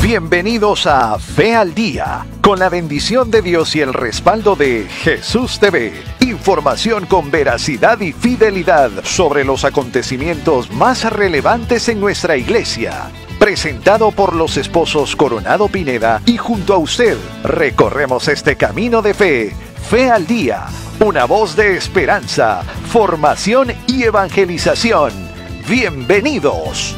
Bienvenidos a Fe al Día, con la bendición de Dios y el respaldo de Jesús TV. Información con veracidad y fidelidad sobre los acontecimientos más relevantes en nuestra iglesia. Presentado por los esposos Coronado Pineda y junto a usted, recorremos este camino de fe. Fe al Día, una voz de esperanza, formación y evangelización. ¡Bienvenidos!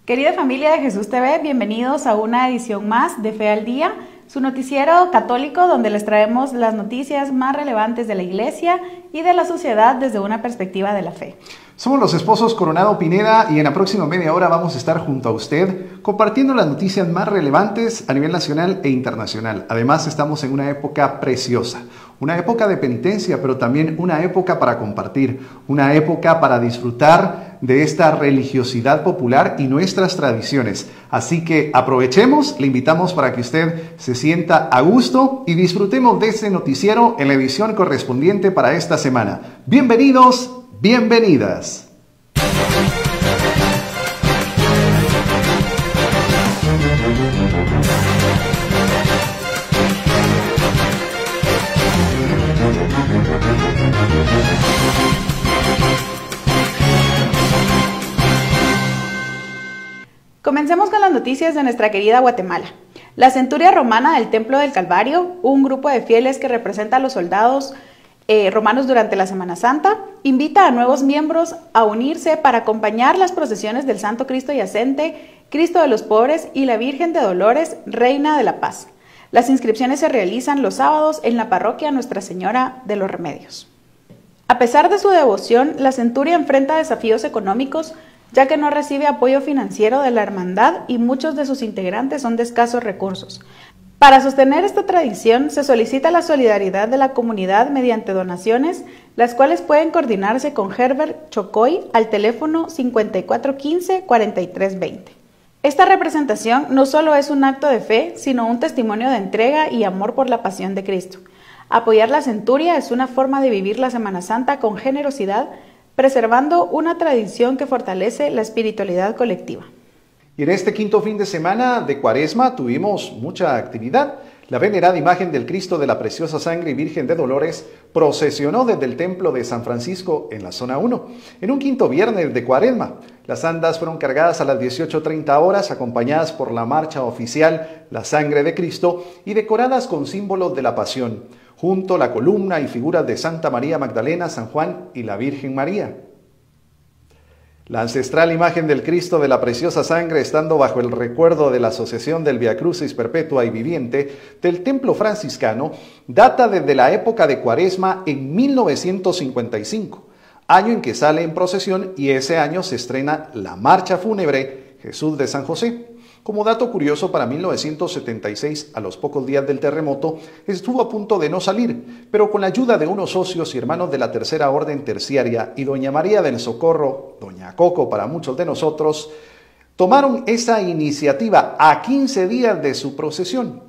Querida familia de Jesús TV, bienvenidos a una edición más de Fe al Día, su noticiero católico donde les traemos las noticias más relevantes de la iglesia y de la sociedad desde una perspectiva de la fe. Somos los esposos Coronado Pineda y en la próxima media hora vamos a estar junto a usted compartiendo las noticias más relevantes a nivel nacional e internacional. Además, estamos en una época preciosa, una época de penitencia, pero también una época para compartir, una época para disfrutar de esta religiosidad popular y nuestras tradiciones. Así que aprovechemos, le invitamos para que usted se sienta a gusto y disfrutemos de este noticiero en la edición correspondiente para esta semana. Bienvenidos, bienvenidas. Comencemos con las noticias de nuestra querida Guatemala. La centuria romana del Templo del Calvario, un grupo de fieles que representa a los soldados romanos durante la Semana Santa, invita a nuevos miembros a unirse para acompañar las procesiones del Santo Cristo Yacente, Cristo de los Pobres y la Virgen de Dolores, Reina de la Paz. Las inscripciones se realizan los sábados en la parroquia Nuestra Señora de los Remedios. A pesar de su devoción, la centuria enfrenta desafíos económicos, ya que no recibe apoyo financiero de la hermandad y muchos de sus integrantes son de escasos recursos. Para sostener esta tradición se solicita la solidaridad de la comunidad mediante donaciones, las cuales pueden coordinarse con Herbert Chocoy al teléfono 5415-4320. Esta representación no solo es un acto de fe, sino un testimonio de entrega y amor por la pasión de Cristo. Apoyar la centuria es una forma de vivir la Semana Santa con generosidad, preservando una tradición que fortalece la espiritualidad colectiva. Y en este quinto fin de semana de Cuaresma tuvimos mucha actividad. La venerada imagen del Cristo de la Preciosa Sangre y Virgen de Dolores procesionó desde el Templo de San Francisco en la Zona 1, en un quinto viernes de Cuaresma. Las andas fueron cargadas a las 18:30 horas, acompañadas por la marcha oficial La Sangre de Cristo y decoradas con símbolos de la Pasión, junto a la columna y figuras de Santa María Magdalena, San Juan y la Virgen María. La ancestral imagen del Cristo de la Preciosa Sangre, estando bajo el recuerdo de la Asociación del Via Crucis Perpetua y Viviente del Templo Franciscano, data desde la época de Cuaresma en 1955, año en que sale en procesión y ese año se estrena la marcha fúnebre Jesús de San José. Como dato curioso, para 1976, a los pocos días del terremoto, estuvo a punto de no salir, pero con la ayuda de unos socios y hermanos de la Tercera Orden Terciaria y Doña María del Socorro, Doña Coco para muchos de nosotros, tomaron esa iniciativa a 15 días de su procesión.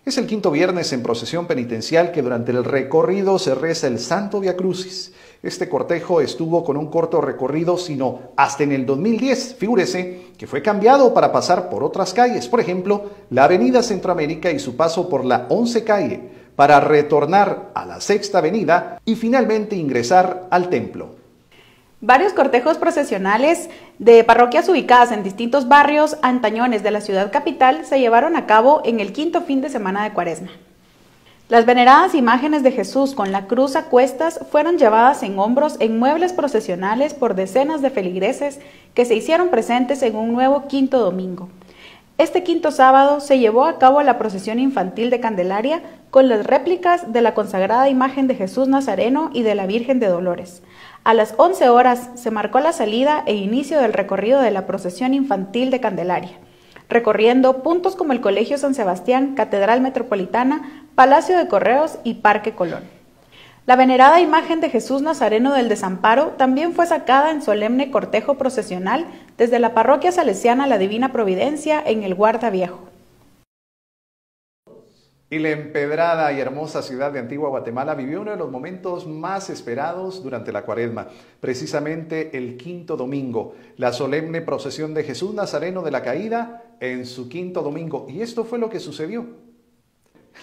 Es el quinto viernes en procesión penitencial que durante el recorrido se reza el Santo Via Crucis. Este cortejo estuvo con un corto recorrido, sino hasta en el 2010, figúrese, que fue cambiado para pasar por otras calles, por ejemplo, la Avenida Centroamérica y su paso por la 11 calle, para retornar a la Sexta Avenida y finalmente ingresar al templo. Varios cortejos procesionales de parroquias ubicadas en distintos barrios antañones de la ciudad capital se llevaron a cabo en el quinto fin de semana de Cuaresma. Las veneradas imágenes de Jesús con la cruz a cuestas fueron llevadas en hombros en muebles procesionales por decenas de feligreses que se hicieron presentes en un nuevo quinto domingo. Este quinto sábado se llevó a cabo la procesión infantil de Candelaria con las réplicas de la consagrada imagen de Jesús Nazareno y de la Virgen de Dolores. A las 11 horas se marcó la salida e inicio del recorrido de la procesión infantil de Candelaria, recorriendo puntos como el Colegio San Sebastián, Catedral Metropolitana, Palacio de Correos y Parque Colón. La venerada imagen de Jesús Nazareno del Desamparo también fue sacada en solemne cortejo procesional desde la parroquia salesiana La Divina Providencia en el Guarda Viejo. Y la empedrada y hermosa ciudad de Antigua Guatemala vivió uno de los momentos más esperados durante la Cuaresma, precisamente el quinto domingo, la solemne procesión de Jesús Nazareno de la Caída en su quinto domingo. Y esto fue lo que sucedió.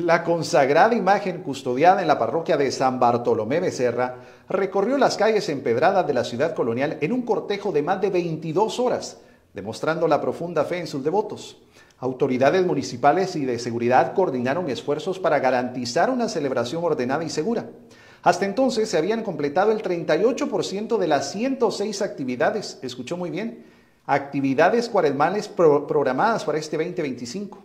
La consagrada imagen custodiada en la parroquia de San Bartolomé Becerra recorrió las calles empedradas de la ciudad colonial en un cortejo de más de 22 horas, demostrando la profunda fe en sus devotos. Autoridades municipales y de seguridad coordinaron esfuerzos para garantizar una celebración ordenada y segura. Hasta entonces se habían completado el 38% de las 106 actividades, escuchó muy bien, actividades cuaresmales programadas para este 2025.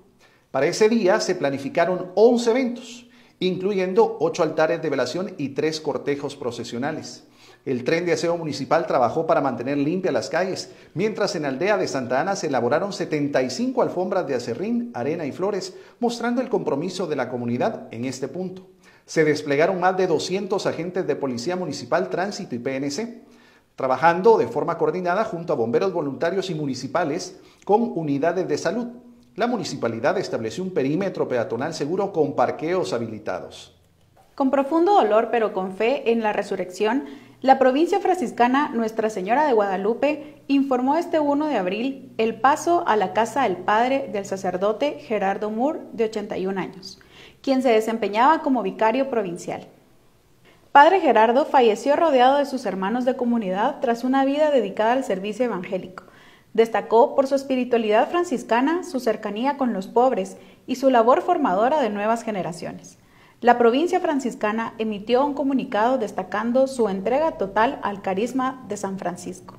Para ese día se planificaron 11 eventos, incluyendo 8 altares de velación y 3 cortejos procesionales. El tren de aseo municipal trabajó para mantener limpias las calles, mientras en la aldea de Santa Ana se elaboraron 75 alfombras de acerrín, arena y flores, mostrando el compromiso de la comunidad en este punto. Se desplegaron más de 200 agentes de Policía Municipal, Tránsito y PNC, trabajando de forma coordinada junto a bomberos voluntarios y municipales con unidades de salud. La municipalidad estableció un perímetro peatonal seguro con parqueos habilitados. Con profundo dolor, pero con fe en la resurrección, la provincia franciscana Nuestra Señora de Guadalupe informó este 1 de abril el paso a la casa del padre del sacerdote Gerardo Moore, de 81 años, quien se desempeñaba como vicario provincial. Padre Gerardo falleció rodeado de sus hermanos de comunidad tras una vida dedicada al servicio evangélico. Destacó por su espiritualidad franciscana, su cercanía con los pobres y su labor formadora de nuevas generaciones. La provincia franciscana emitió un comunicado destacando su entrega total al carisma de San Francisco.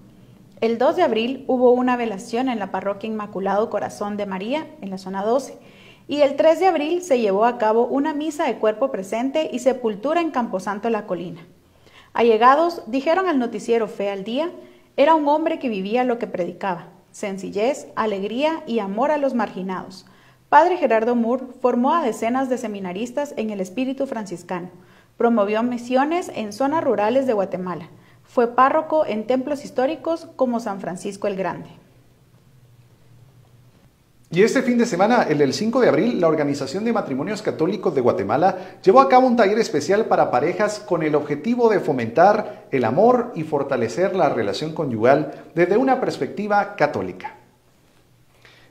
El 2 de abril hubo una velación en la parroquia Inmaculado Corazón de María, en la zona 12, y el 3 de abril se llevó a cabo una misa de cuerpo presente y sepultura en Camposanto La Colina. Allegados dijeron al noticiero Fe al Día, era un hombre que vivía lo que predicaba, sencillez, alegría y amor a los marginados. Padre Gerardo Moore formó a decenas de seminaristas en el espíritu franciscano, promovió misiones en zonas rurales de Guatemala, fue párroco en templos históricos como San Francisco el Grande. Y este fin de semana, el 5 de abril, la Organización de Matrimonios Católicos de Guatemala llevó a cabo un taller especial para parejas con el objetivo de fomentar el amor y fortalecer la relación conyugal desde una perspectiva católica.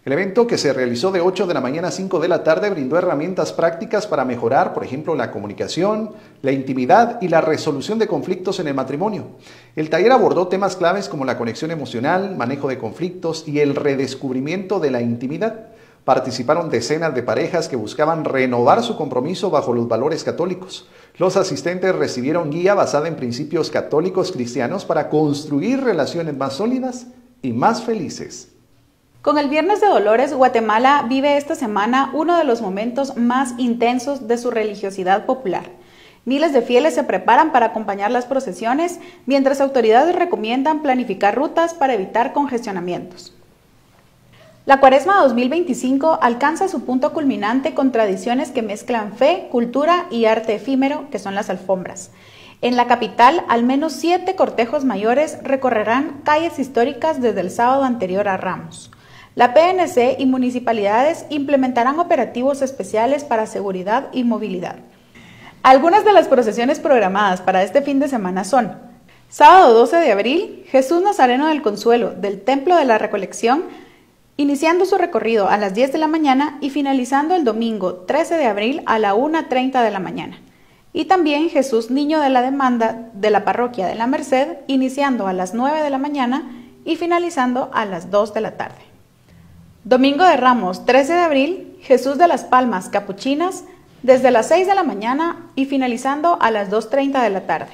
El evento, que se realizó de 8 de la mañana a 5 de la tarde, brindó herramientas prácticas para mejorar, por ejemplo, la comunicación, la intimidad y la resolución de conflictos en el matrimonio. El taller abordó temas claves como la conexión emocional, manejo de conflictos y el redescubrimiento de la intimidad. Participaron decenas de parejas que buscaban renovar su compromiso bajo los valores católicos. Los asistentes recibieron guía basada en principios católicos cristianos para construir relaciones más sólidas y más felices. Con el Viernes de Dolores, Guatemala vive esta semana uno de los momentos más intensos de su religiosidad popular. Miles de fieles se preparan para acompañar las procesiones, mientras autoridades recomiendan planificar rutas para evitar congestionamientos. La Cuaresma 2025 alcanza su punto culminante con tradiciones que mezclan fe, cultura y arte efímero, que son las alfombras. En la capital, al menos 7 cortejos mayores recorrerán calles históricas desde el sábado anterior a Ramos. La PNC y municipalidades implementarán operativos especiales para seguridad y movilidad. Algunas de las procesiones programadas para este fin de semana son: sábado 12 de abril, Jesús Nazareno del Consuelo del Templo de la Recolección, iniciando su recorrido a las 10 de la mañana y finalizando el domingo 13 de abril a la 1:30 de la mañana. Y también Jesús Niño de la Demanda de la Parroquia de la Merced, iniciando a las 9 de la mañana y finalizando a las 2 de la tarde. Domingo de Ramos, 13 de abril, Jesús de las Palmas Capuchinas, desde las 6 de la mañana y finalizando a las 2:30 de la tarde.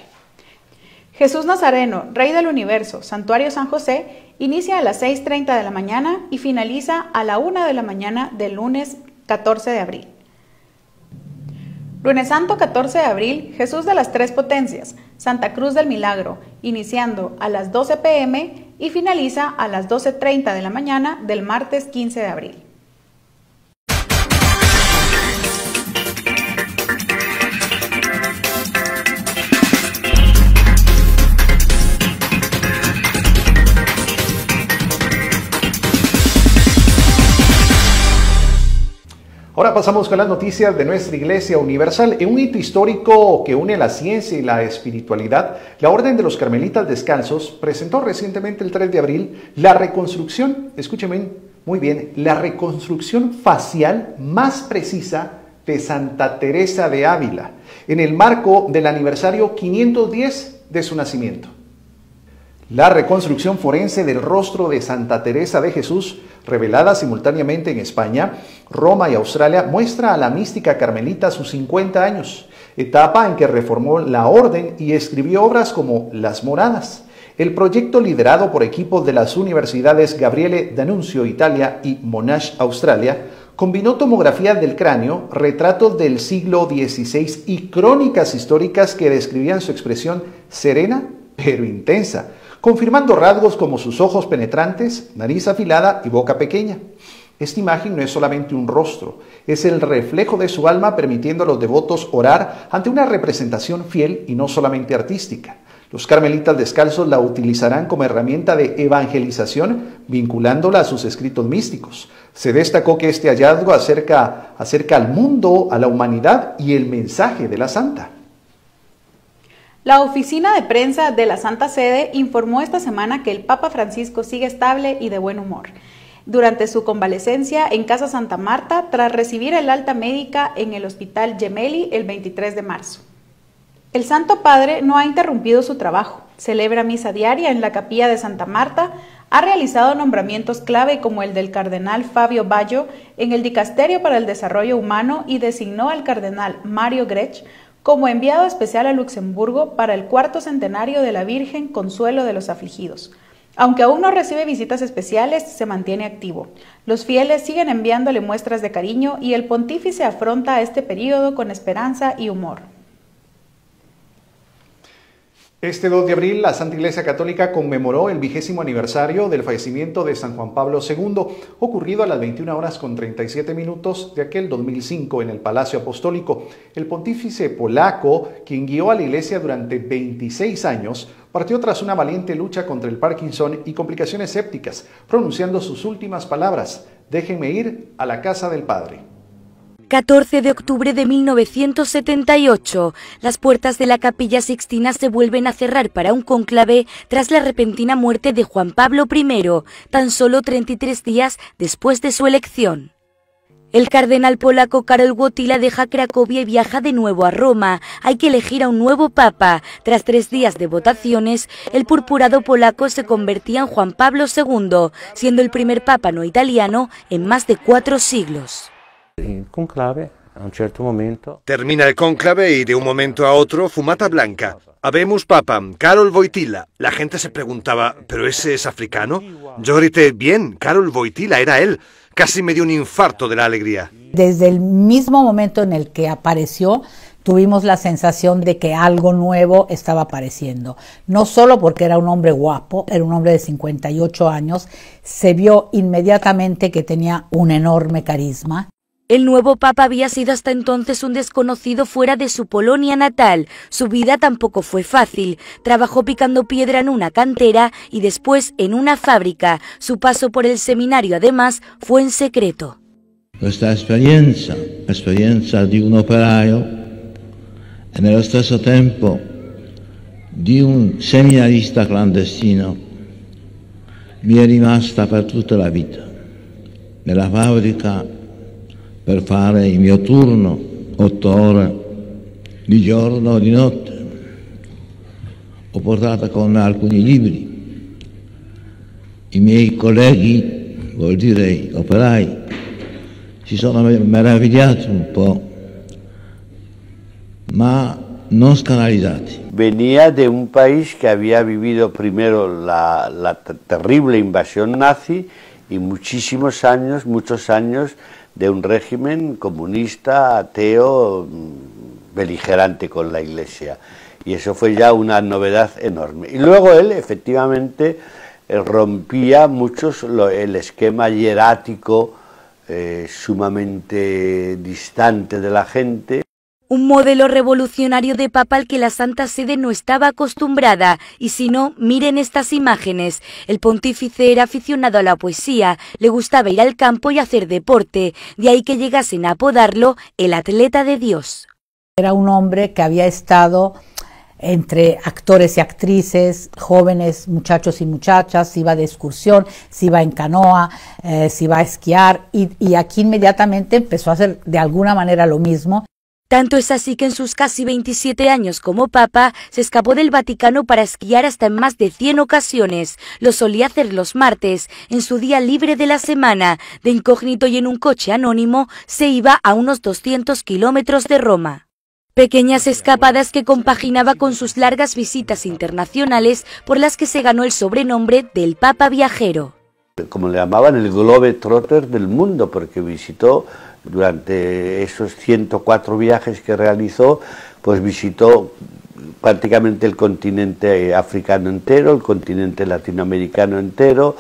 Jesús Nazareno, Rey del Universo, Santuario San José, inicia a las 6:30 de la mañana y finaliza a la 1 de la mañana del lunes 14 de abril. Lunes Santo, 14 de abril, Jesús de las Tres Potencias, Santa Cruz del Milagro, iniciando a las 12 p.m. y finaliza a las 12:30 de la mañana del martes 15 de abril. Ahora pasamos con las noticias de nuestra Iglesia Universal. En un hito histórico que une la ciencia y la espiritualidad, la Orden de los Carmelitas Descalzos presentó recientemente el 3 de abril la reconstrucción, escúcheme muy bien, la reconstrucción facial más precisa de Santa Teresa de Ávila, en el marco del aniversario 510 de su nacimiento. La reconstrucción forense del rostro de Santa Teresa de Jesús, revelada simultáneamente en España, Roma y Australia, muestra a la mística carmelita sus 50 años, etapa en que reformó la orden y escribió obras como Las Moradas. El proyecto, liderado por equipos de las universidades Gabriele D'Annunzio, Italia, y Monash, Australia, combinó tomografías del cráneo, retratos del siglo XVI y crónicas históricas que describían su expresión serena pero intensa, confirmando rasgos como sus ojos penetrantes, nariz afilada y boca pequeña. Esta imagen no es solamente un rostro, es el reflejo de su alma, permitiendo a los devotos orar ante una representación fiel y no solamente artística. Los carmelitas descalzos la utilizarán como herramienta de evangelización, vinculándola a sus escritos místicos. Se destacó que este hallazgo acerca al mundo, a la humanidad y el mensaje de la santa. La oficina de prensa de la Santa Sede informó esta semana que el Papa Francisco sigue estable y de buen humor durante su convalecencia en Casa Santa Marta tras recibir el alta médica en el Hospital Gemelli el 23 de marzo. El Santo Padre no ha interrumpido su trabajo, celebra misa diaria en la capilla de Santa Marta, ha realizado nombramientos clave como el del cardenal Fabio Baggio en el Dicasterio para el Desarrollo Humano y designó al cardenal Mario Grech como enviado especial a Luxemburgo para el 4º centenario de la Virgen Consuelo de los Afligidos. Aunque aún no recibe visitas especiales, se mantiene activo. Los fieles siguen enviándole muestras de cariño y el pontífice afronta este periodo con esperanza y humor. Este 2 de abril, la Santa Iglesia Católica conmemoró el 20º aniversario del fallecimiento de San Juan Pablo II, ocurrido a las 21:37 de aquel 2005 en el Palacio Apostólico. El pontífice polaco, quien guió a la Iglesia durante 26 años, partió tras una valiente lucha contra el Parkinson y complicaciones sépticas, pronunciando sus últimas palabras: «Déjenme ir a la casa del Padre». 14 de octubre de 1978, las puertas de la Capilla Sixtina se vuelven a cerrar para un cónclave tras la repentina muerte de Juan Pablo I, tan solo 33 días después de su elección. El cardenal polaco Karol Wojtyła deja Cracovia y viaja de nuevo a Roma. Hay que elegir a un nuevo papa. Tras 3 días de votaciones, el purpurado polaco se convertía en Juan Pablo II, siendo el primer papa no italiano en más de 4 siglos. Il conclave, a un certo momento... Termina el cónclave y de un momento a otro, fumata blanca. Habemus Papa, Karol Wojtyła. La gente se preguntaba, ¿pero ese es africano? Yo grité, bien, Karol Wojtyła, era él. Casi me dio un infarto de la alegría. Desde el mismo momento en el que apareció, tuvimos la sensación de que algo nuevo estaba apareciendo. No solo porque era un hombre guapo, era un hombre de 58 años, se vio inmediatamente que tenía un enorme carisma. El nuevo papa había sido hasta entonces un desconocido fuera de su Polonia natal. Su vida tampoco fue fácil. Trabajó picando piedra en una cantera y después en una fábrica. Su paso por el seminario, además, fue en secreto. Questa esperienza di un operaio e nello stesso tempo di un seminarista clandestino mi è rimasta per tutta la vita. Nella fabbrica, per fare il mio turno, 8 ore di giorno o di notte. Ho portato con alcuni libri. I miei colleghi, vuol dire operai, si sono meravigliati un po', ma non scandalizzati. Venía de un país que había vivido primero la terrible invasión nazi y muchos años de un régimen comunista, ateo, beligerante con la Iglesia. Y eso fue ya una novedad enorme. Y luego él, efectivamente, rompía el esquema hierático, sumamente distante de la gente. Un modelo revolucionario de papa al que la Santa Sede no estaba acostumbrada, y si no, miren estas imágenes. El pontífice era aficionado a la poesía, le gustaba ir al campo y hacer deporte, de ahí que llegasen a apodarlo el atleta de Dios. Era un hombre que había estado entre actores y actrices, jóvenes, muchachos y muchachas, se iba de excursión, se iba en canoa, se iba a esquiar, y aquí inmediatamente empezó a hacer de alguna manera lo mismo. Tanto es así que en sus casi 27 años como papa se escapó del Vaticano para esquiar hasta en más de 100 ocasiones. Lo solía hacer los martes, en su día libre de la semana. De incógnito y en un coche anónimo se iba a unos 200 kilómetros de Roma. Pequeñas escapadas que compaginaba con sus largas visitas internacionales por las que se ganó el sobrenombre del Papa Viajero. Como le llamaban, el globetrotter del mundo, porque visitó durante esos 104 viajes que realizó, pues visitó prácticamente el continente africano entero, el continente latinoamericano entero,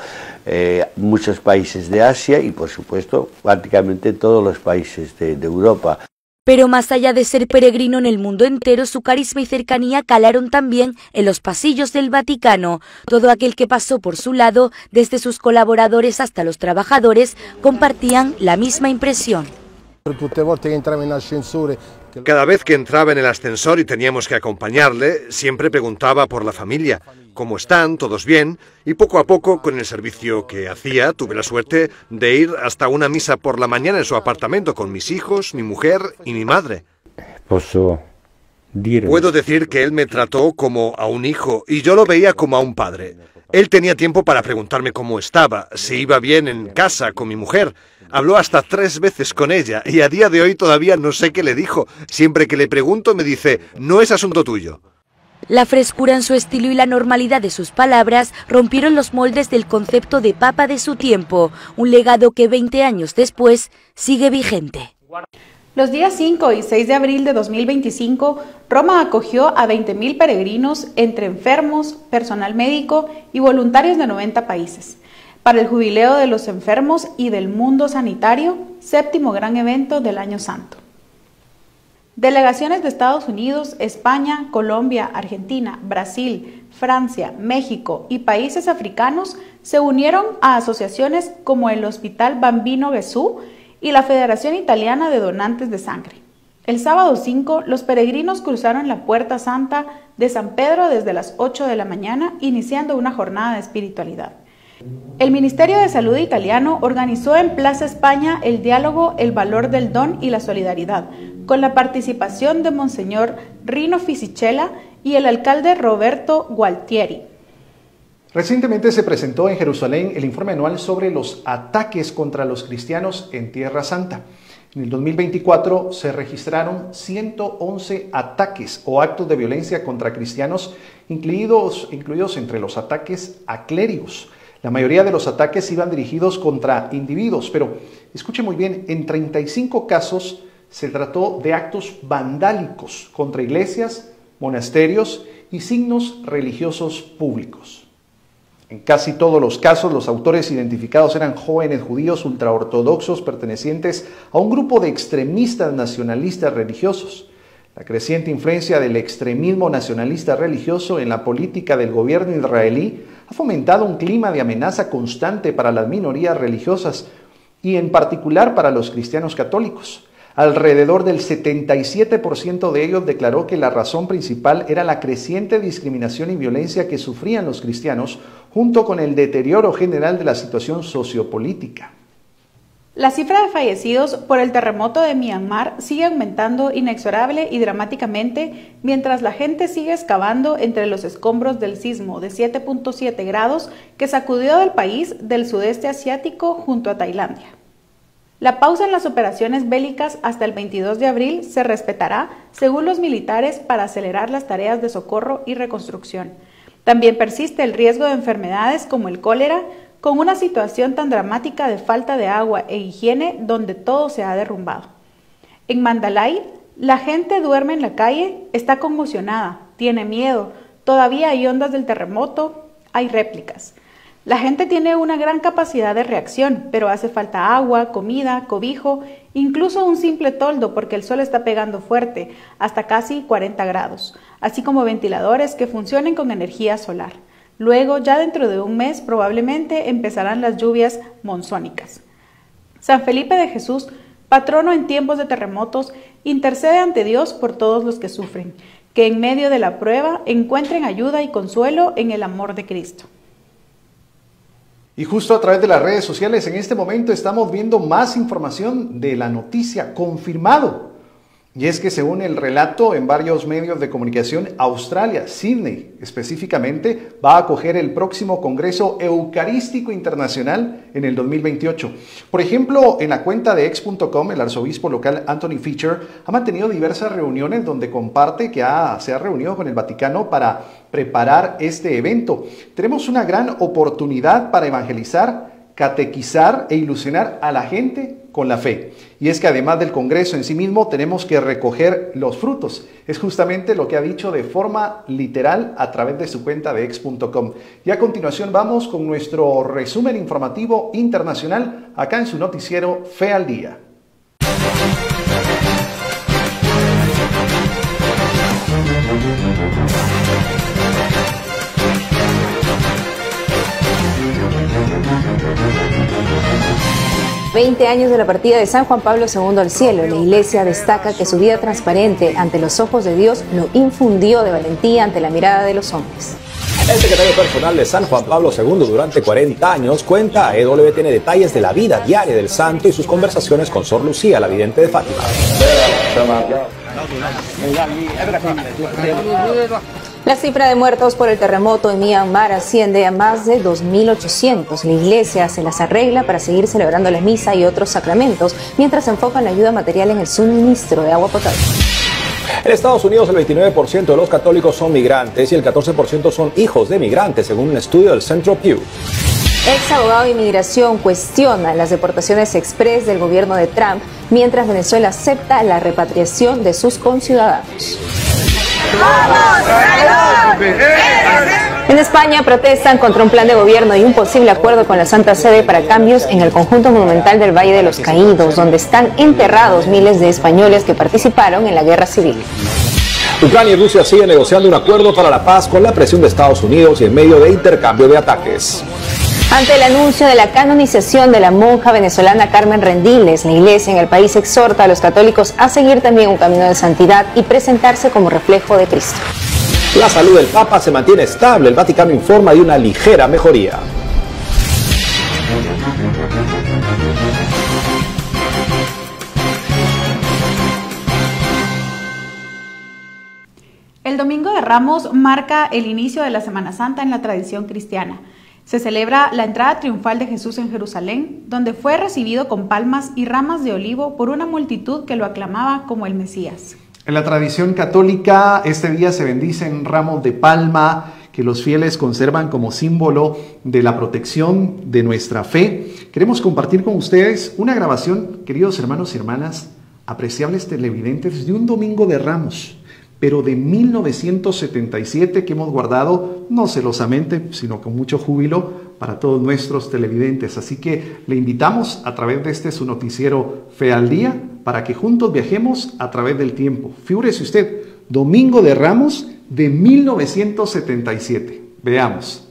muchos países de Asia y por supuesto prácticamente todos los países de Europa. Pero más allá de ser peregrino en el mundo entero, su carisma y cercanía calaron también en los pasillos del Vaticano. Todo aquel que pasó por su lado, desde sus colaboradores hasta los trabajadores, compartían la misma impresión. Cada vez que entraba en el ascensor y teníamos que acompañarle, siempre preguntaba por la familia. ¿Cómo están? ¿Todos bien? Y poco a poco, con el servicio que hacía, tuve la suerte de ir hasta una misa por la mañana en su apartamento con mis hijos, mi mujer y mi madre. Puedo decir que él me trató como a un hijo y yo lo veía como a un padre. Él tenía tiempo para preguntarme cómo estaba, si iba bien en casa con mi mujer. Habló hasta 3 veces con ella y a día de hoy todavía no sé qué le dijo. Siempre que le pregunto me dice, no es asunto tuyo. La frescura en su estilo y la normalidad de sus palabras rompieron los moldes del concepto de papa de su tiempo, un legado que 20 años después sigue vigente. Los días 5 y 6 de abril de 2025, Roma acogió a 20.000 peregrinos entre enfermos, personal médico y voluntarios de 90 países. Para el jubileo de los enfermos y del mundo sanitario, 7º gran evento del Año Santo. Delegaciones de Estados Unidos, España, Colombia, Argentina, Brasil, Francia, México y países africanos se unieron a asociaciones como el Hospital Bambino Gesù y la Federación Italiana de Donantes de Sangre. El sábado 5, los peregrinos cruzaron la Puerta Santa de San Pedro desde las 8 de la mañana, iniciando una jornada de espiritualidad. El Ministerio de Salud italiano organizó en Plaza España el diálogo El valor del don y la solidaridad, con la participación de Monseñor Rino Fisichella y el alcalde Roberto Gualtieri. Recientemente se presentó en Jerusalén el informe anual sobre los ataques contra los cristianos en Tierra Santa. En el 2024 se registraron 111 ataques o actos de violencia contra cristianos, incluidos entre los ataques a clérigos. La mayoría de los ataques iban dirigidos contra individuos, pero escuche muy bien, en 35 casos se trató de actos vandálicos contra iglesias, monasterios y signos religiosos públicos. En casi todos los casos, los autores identificados eran jóvenes judíos ultraortodoxos pertenecientes a un grupo de extremistas nacionalistas religiosos. La creciente influencia del extremismo nacionalista religioso en la política del gobierno israelí ha fomentado un clima de amenaza constante para las minorías religiosas y en particular para los cristianos católicos. Alrededor del 77% de ellos declaró que la razón principal era la creciente discriminación y violencia que sufrían los cristianos, junto con el deterioro general de la situación sociopolítica. La cifra de fallecidos por el terremoto de Myanmar sigue aumentando inexorable y dramáticamente mientras la gente sigue excavando entre los escombros del sismo de 7.7 grados que sacudió del país del sudeste asiático junto a Tailandia. La pausa en las operaciones bélicas hasta el 22 de abril se respetará, según los militares, para acelerar las tareas de socorro y reconstrucción. También persiste el riesgo de enfermedades como el cólera, con una situación tan dramática de falta de agua e higiene donde todo se ha derrumbado. En Mandalay, la gente duerme en la calle, está conmocionada, tiene miedo, todavía hay ondas del terremoto, hay réplicas. La gente tiene una gran capacidad de reacción, pero hace falta agua, comida, cobijo, incluso un simple toldo porque el sol está pegando fuerte, hasta casi 40 grados, así como ventiladores que funcionen con energía solar. Luego, ya dentro de un mes, probablemente empezarán las lluvias monzónicas. San Felipe de Jesús, patrono en tiempos de terremotos, intercede ante Dios por todos los que sufren, que en medio de la prueba encuentren ayuda y consuelo en el amor de Cristo. Y justo a través de las redes sociales en este momento estamos viendo más información de la noticia confirmado. Y es que según el relato en varios medios de comunicación, Australia, Sydney específicamente, va a acoger el próximo Congreso Eucarístico Internacional en el 2028. Por ejemplo, en la cuenta de ex.com, el arzobispo local Anthony Fisher ha mantenido diversas reuniones donde comparte que se ha reunido con el Vaticano para preparar este evento. Tenemos una gran oportunidad para evangelizar, catequizar e ilusionar a la gente con la fe. Y es que además del Congreso en sí mismo, tenemos que recoger los frutos. Es justamente lo que ha dicho de forma literal a través de su cuenta de ex.com. Y a continuación vamos con nuestro resumen informativo internacional acá en su noticiero Fe al Día. «20 años de la partida de San Juan Pablo II al cielo. La Iglesia destaca que su vida transparente ante los ojos de Dios lo infundió de valentía ante la mirada de los hombres». El secretario personal de San Juan Pablo II durante 40 años cuenta a EWTN detalles de la vida diaria del santo y sus conversaciones con Sor Lucía, la vidente de Fátima. La cifra de muertos por el terremoto en Myanmar asciende a más de 2.800. La iglesia se las arregla para seguir celebrando la misa y otros sacramentos, mientras se enfoca en la ayuda material en el suministro de agua potable. En Estados Unidos, el 29% de los católicos son migrantes y el 14% son hijos de migrantes, según un estudio del Centro Pew. Ex abogado de inmigración cuestiona las deportaciones express del gobierno de Trump, mientras Venezuela acepta la repatriación de sus conciudadanos. En España protestan contra un plan de gobierno y un posible acuerdo con la Santa Sede para cambios en el conjunto monumental del Valle de los Caídos, donde están enterrados miles de españoles que participaron en la guerra civil. Ucrania y Rusia siguen negociando un acuerdo para la paz con la presión de Estados Unidos y en medio de intercambio de ataques. Ante el anuncio de la canonización de la monja venezolana Carmen Rendiles, la iglesia en el país exhorta a los católicos a seguir también un camino de santidad y presentarse como reflejo de Cristo. La salud del Papa se mantiene estable. El Vaticano informa de una ligera mejoría. El Domingo de Ramos marca el inicio de la Semana Santa en la tradición cristiana. Se celebra la entrada triunfal de Jesús en Jerusalén, donde fue recibido con palmas y ramas de olivo por una multitud que lo aclamaba como el Mesías. En la tradición católica, este día se bendicen ramos de palma que los fieles conservan como símbolo de la protección de nuestra fe. Queremos compartir con ustedes una grabación, queridos hermanos y hermanas, apreciables televidentes, de un Domingo de Ramos, pero de 1977, que hemos guardado no celosamente, sino con mucho júbilo para todos nuestros televidentes. Así que le invitamos a través de este su noticiero Fe al Día, para que juntos viajemos a través del tiempo. Figúrese usted, Domingo de Ramos de 1977. Veamos.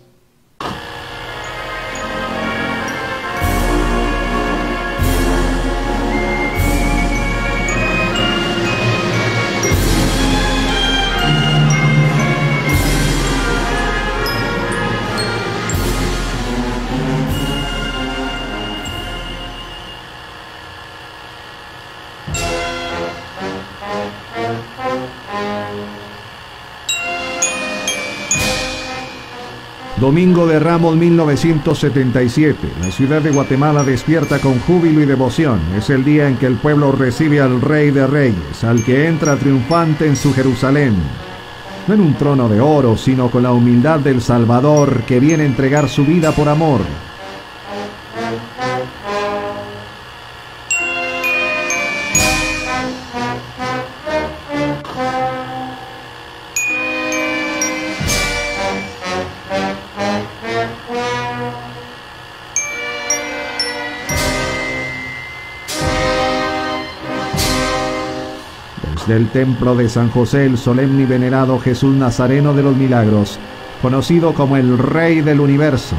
Domingo de Ramos 1977. La ciudad de Guatemala despierta con júbilo y devoción. Es el día en que el pueblo recibe al Rey de Reyes, al que entra triunfante en su Jerusalén. No en un trono de oro, sino con la humildad del Salvador que viene a entregar su vida por amor. desde el templo de San José el solemne y venerado Jesús Nazareno de los Milagros, conocido como el Rey del Universo,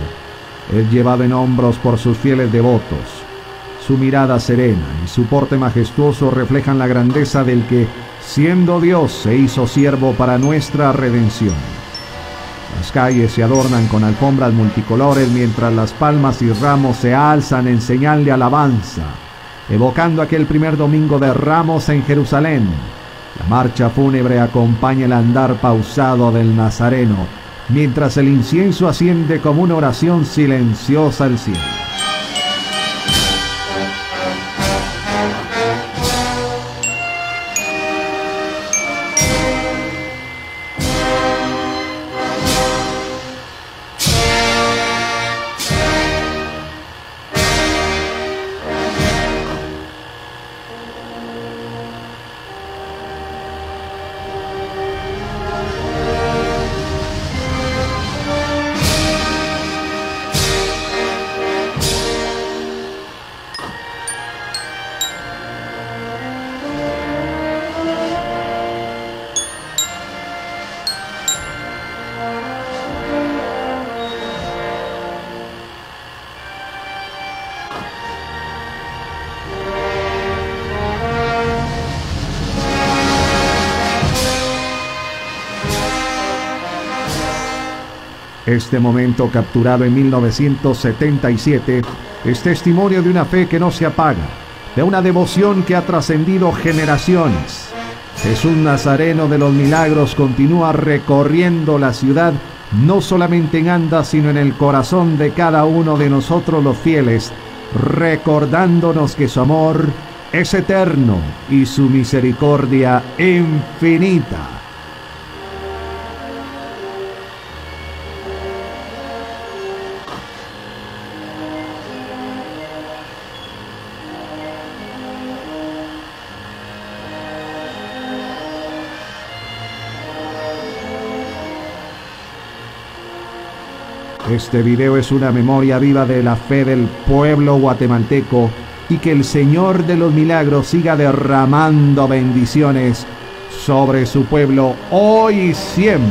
es llevado en hombros por sus fieles devotos. Su mirada serena y su porte majestuoso reflejan la grandeza del que, siendo Dios, se hizo siervo para nuestra redención. Las calles se adornan con alfombras multicolores mientras las palmas y ramos se alzan en señal de alabanza, evocando aquel primer domingo de Ramos en Jerusalén. La marcha fúnebre acompaña el andar pausado del Nazareno, mientras el incienso asciende como una oración silenciosa al cielo. Este momento, capturado en 1977, es testimonio de una fe que no se apaga, de una devoción que ha trascendido generaciones. Jesús Nazareno de los Milagros continúa recorriendo la ciudad, no solamente en Anda, sino en el corazón de cada uno de nosotros los fieles, recordándonos que su amor es eterno y su misericordia infinita. Este video es una memoria viva de la fe del pueblo guatemalteco y que el Señor de los Milagros siga derramando bendiciones sobre su pueblo hoy y siempre.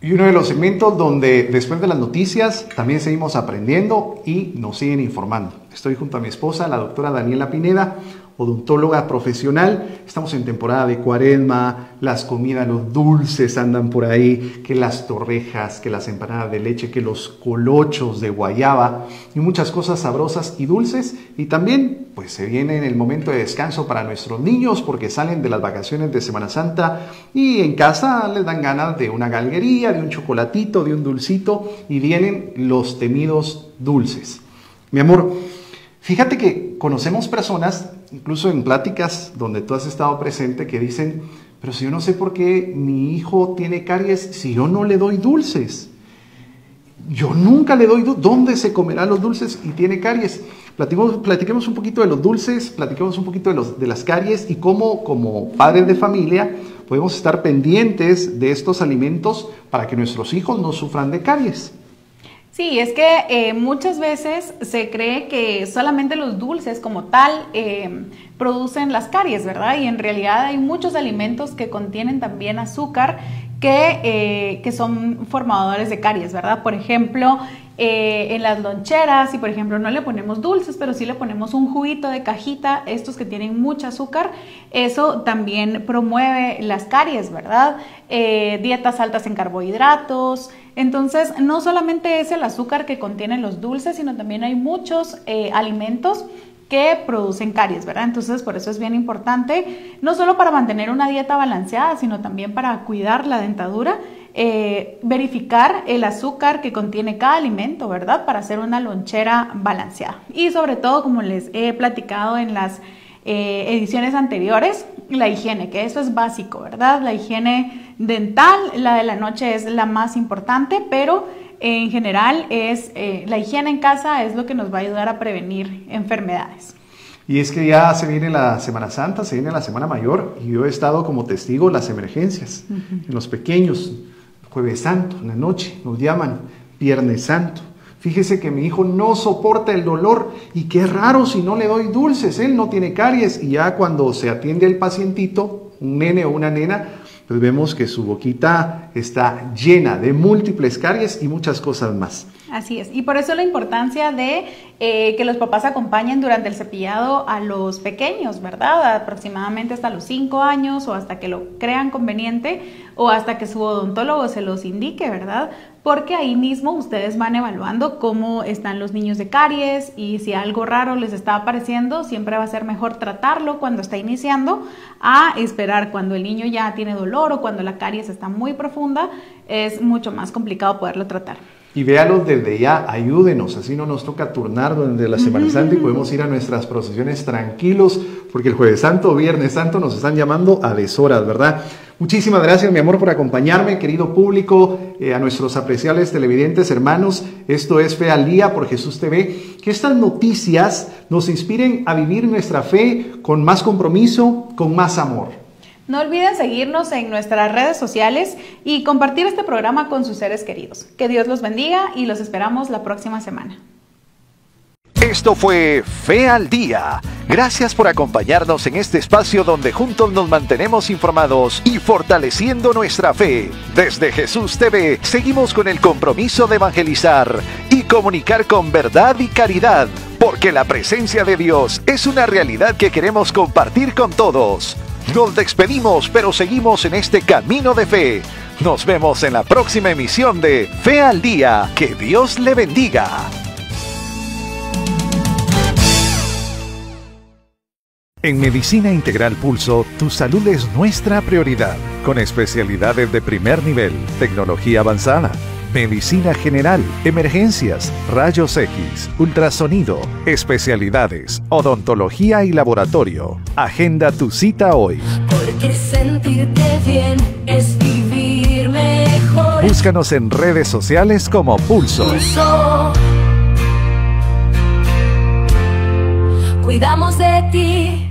Y uno de los segmentos donde después de las noticias también seguimos aprendiendo y nos siguen informando. Estoy junto a mi esposa, la doctora Daniela Pineda, odontóloga profesional. Estamos en temporada de Cuaresma, las comidas, los dulces andan por ahí, que las torrejas, que las empanadas de leche, que los colochos de guayaba y muchas cosas sabrosas y dulces. Y también pues se viene en el momento de descanso para nuestros niños porque salen de las vacaciones de Semana Santa y en casa les dan ganas de una galguería, de un chocolatito, de un dulcito y vienen los temidos dulces. Mi amor, fíjate que conocemos personas, incluso en pláticas donde tú has estado presente, que dicen, pero si yo no sé por qué mi hijo tiene caries si yo no le doy dulces. Yo nunca le doy dulces. ¿Dónde se comerán los dulces y tiene caries? Platiquemos un poquito de los dulces, platiquemos un poquito de las caries y cómo como padres de familia podemos estar pendientes de estos alimentos para que nuestros hijos no sufran de caries. Sí, es que muchas veces se cree que solamente los dulces como tal producen las caries, ¿verdad? Y en realidad hay muchos alimentos que contienen también azúcar que son formadores de caries, ¿verdad? Por ejemplo, en las loncheras, si por ejemplo no le ponemos dulces, pero sí le ponemos un juguito de cajita, estos que tienen mucho azúcar, eso también promueve las caries, ¿verdad? Dietas altas en carbohidratos. Entonces, no solamente es el azúcar que contienen los dulces, sino también hay muchos alimentos que producen caries, ¿verdad? Entonces, por eso es bien importante, no solo para mantener una dieta balanceada, sino también para cuidar la dentadura, verificar el azúcar que contiene cada alimento, ¿verdad? Para hacer una lonchera balanceada. Y sobre todo, como les he platicado en las ediciones anteriores, la higiene, que eso es básico, ¿verdad? La higiene dental, la de la noche es la más importante, pero en general es la higiene en casa es lo que nos va a ayudar a prevenir enfermedades. Y es que ya se viene la Semana Santa, se viene la Semana Mayor, y yo he estado como testigo en las emergencias, en los pequeños, Jueves Santo, en la noche, nos llaman Viernes Santo. Fíjese que mi hijo no soporta el dolor y qué raro si no le doy dulces, él no tiene caries, y ya cuando se atiende al pacientito, un nene o una nena, pues vemos que su boquita está llena de múltiples caries y muchas cosas más. Así es, y por eso la importancia de que los papás acompañen durante el cepillado a los pequeños, ¿verdad? Aproximadamente hasta los 5 años o hasta que lo crean conveniente o hasta que su odontólogo se los indique, ¿verdad? Porque ahí mismo ustedes van evaluando cómo están los niños de caries y si algo raro les está apareciendo, siempre va a ser mejor tratarlo cuando está iniciando a esperar cuando el niño ya tiene dolor o cuando la caries está muy profunda, es mucho más complicado poderlo tratar. Y véalos desde ya, ayúdenos, así no nos toca turnar durante la Semana Santa y podemos ir a nuestras procesiones tranquilos, porque el Jueves Santo o Viernes Santo nos están llamando a deshoras, ¿verdad? Muchísimas gracias, mi amor, por acompañarme, querido público, a nuestros apreciables televidentes, hermanos. Esto es Fe al Día por Jesús TV. Que estas noticias nos inspiren a vivir nuestra fe con más compromiso, con más amor. No olviden seguirnos en nuestras redes sociales y compartir este programa con sus seres queridos. Que Dios los bendiga y los esperamos la próxima semana. Esto fue Fe al Día. Gracias por acompañarnos en este espacio donde juntos nos mantenemos informados y fortaleciendo nuestra fe. Desde Jesús TV seguimos con el compromiso de evangelizar y comunicar con verdad y caridad, porque la presencia de Dios es una realidad que queremos compartir con todos. Nos despedimos, pero seguimos en este camino de fe. Nos vemos en la próxima emisión de Fe al Día. Que Dios le bendiga. En Medicina Integral Pulso, tu salud es nuestra prioridad, con especialidades de primer nivel, tecnología avanzada, medicina general, emergencias, rayos X, ultrasonido, especialidades, odontología y laboratorio. Agenda tu cita hoy. Porque sentirte bien es vivir mejor. Búscanos en redes sociales como Pulso. Pulso. Cuidamos de ti.